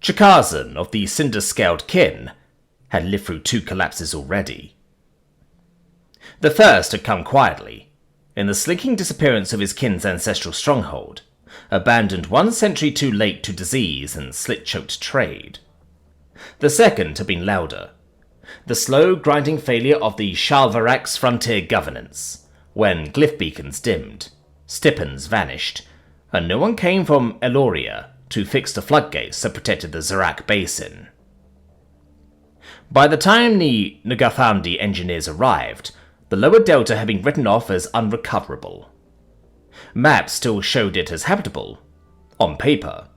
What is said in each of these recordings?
Chikazan of the cinder-scaled kin had lived through 2 collapses already. The first had come quietly, in the slinking disappearance of his kin's ancestral stronghold, abandoned 1 century too late to disease and slit-choked trade. The second had been louder, the slow, grinding failure of the Shalvarak's frontier governance, when glyph beacons dimmed, stipends vanished, and no one came from Eloria to fix the floodgates that protected the Zarak Basin. By the time the Nagathandi engineers arrived, the lower delta had been written off as unrecoverable. Maps still showed it as habitable. On paper,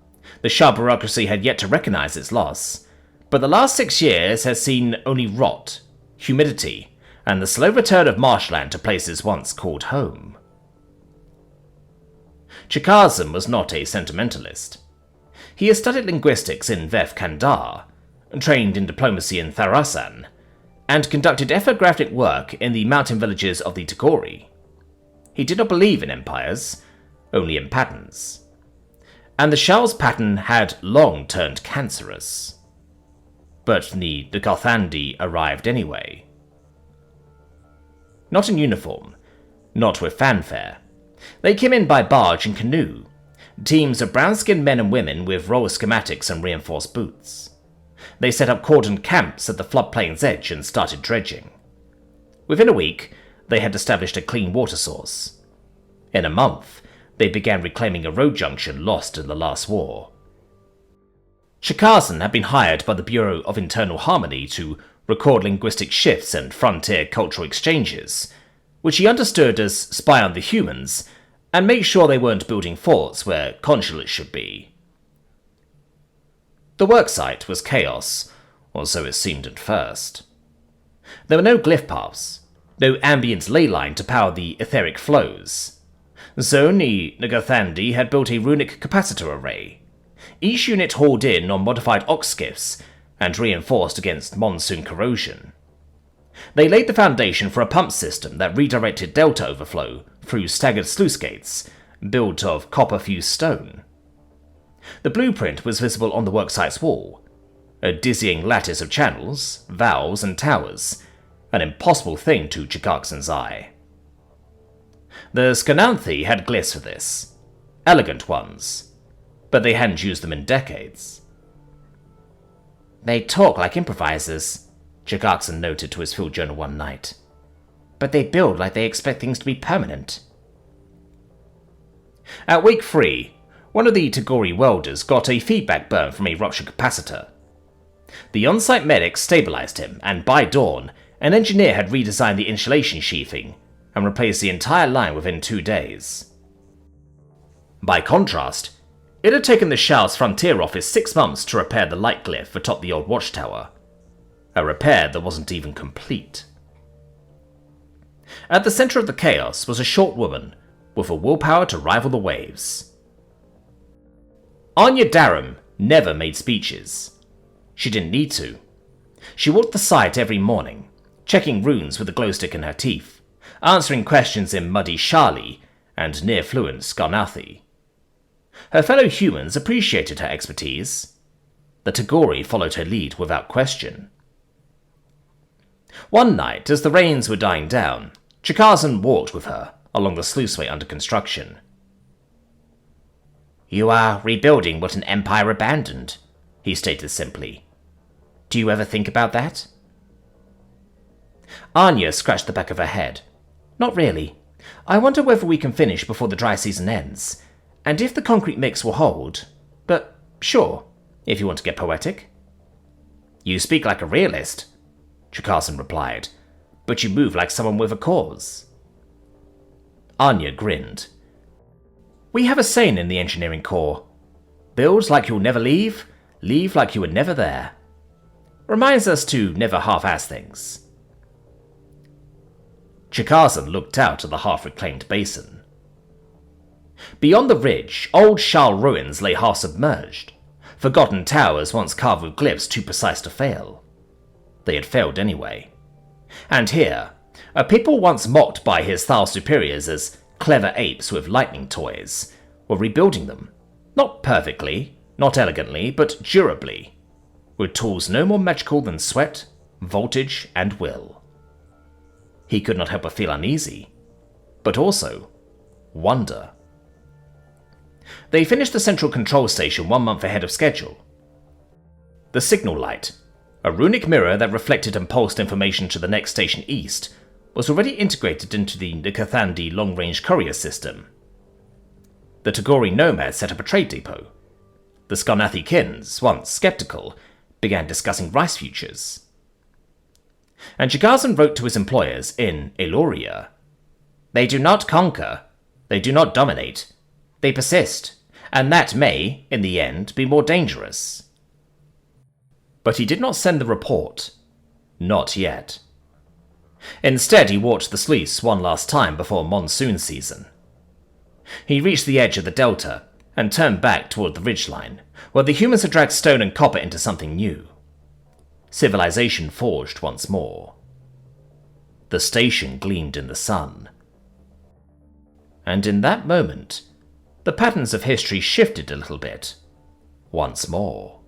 the Shah bureaucracy had yet to recognize its loss, but the last 6 years has seen only rot, humidity, and the slow return of marshland to places once called home. Chikazan was not a sentimentalist. He had studied linguistics in Vef Kandar, trained in diplomacy in Tharasan, and conducted ethnographic work in the mountain villages of the Tagori. He did not believe in empires, only in patterns. And the Shah's pattern had long turned cancerous. But the Nagathandi arrived anyway. Not in uniform, not with fanfare. They came in by barge and canoe, teams of brown-skinned men and women with roll schematics and reinforced boots. They set up cordoned camps at the floodplain's edge and started dredging. Within a week, they had established a clean water source. In a month, they began reclaiming a road junction lost in the last war. Chikazan had been hired by the Bureau of Internal Harmony to record linguistic shifts and frontier cultural exchanges, which he understood as spy on the humans and make sure they weren't building forts where consulates should be. The worksite was chaos, or so it seemed at first. There were no glyph paths, no ambient ley line to power the etheric flows. So the Nagathandi had built a runic capacitor array, each unit hauled in on modified ox skiffs and reinforced against monsoon corrosion. They laid the foundation for a pump system that redirected delta overflow through staggered sluice gates, built of copper-fused stone. The blueprint was visible on the worksite's wall, a dizzying lattice of channels, valves, and towers, an impossible thing to Chikazan's eye. The Scananthi had glyphs for this, elegant ones, but they hadn't used them in decades. "They talk like improvisers," Chikazan noted to his field journal one night. "But they build like they expect things to be permanent." At week 3, one of the Tagori welders got a feedback burn from a ruptured capacitor. The on-site medic stabilized him, and by dawn, an engineer had redesigned the insulation sheathing and replaced the entire line within 2 days. By contrast, it had taken the Shah's frontier office 6 months to repair the light glyph atop the old watchtower, a repair that wasn't even complete. At the center of the chaos was a short woman with a willpower to rival the waves. Anya Darum never made speeches. She didn't need to. She walked the site every morning, checking runes with a glow stick in her teeth, answering questions in muddy Shali and near-fluent Skarnathi. Her fellow humans appreciated her expertise. The Tagori followed her lead without question. One night, as the rains were dying down, Chikazan walked with her along the sluiceway under construction. "You are rebuilding what an empire abandoned," he stated simply. "Do you ever think about that?" Anya scratched the back of her head. "Not really. I wonder whether we can finish before the dry season ends, and if the concrete mix will hold. But sure, if you want to get poetic." "You speak like a realist," Chikazan replied, "but you move like someone with a cause." Anya grinned. "We have a saying in the engineering corps. Build like you'll never leave like you were never there. Reminds us to never half-ass things." Chikazan looked out at the half-reclaimed basin. Beyond the ridge, old Shal ruins lay half-submerged, forgotten towers once carved with glyphs too precise to fail. They had failed anyway. And here, a people once mocked by his Thal superiors as clever apes with lightning toys were rebuilding them, not perfectly, not elegantly, but durably, with tools no more magical than sweat, voltage, and will. He could not help but feel uneasy, but also wonder. They finished the central control station 1 month ahead of schedule. The signal light, a runic mirror that reflected and pulsed information to the next station east, was already integrated into the Nikathandi long-range courier system. The Tagori nomads set up a trade depot. The Skarnathi kins, once skeptical, began discussing rice futures. And Jagazan wrote to his employers in Eloria, "They do not conquer, they do not dominate, they persist, and that may, in the end, be more dangerous." But he did not send the report. Not yet. Instead, he walked the sluice one last time before monsoon season. He reached the edge of the delta and turned back toward the ridgeline, where the humans had dragged stone and copper into something new. Civilization forged once more. The station gleamed in the sun. And in that moment, the patterns of history shifted a little bit, once more.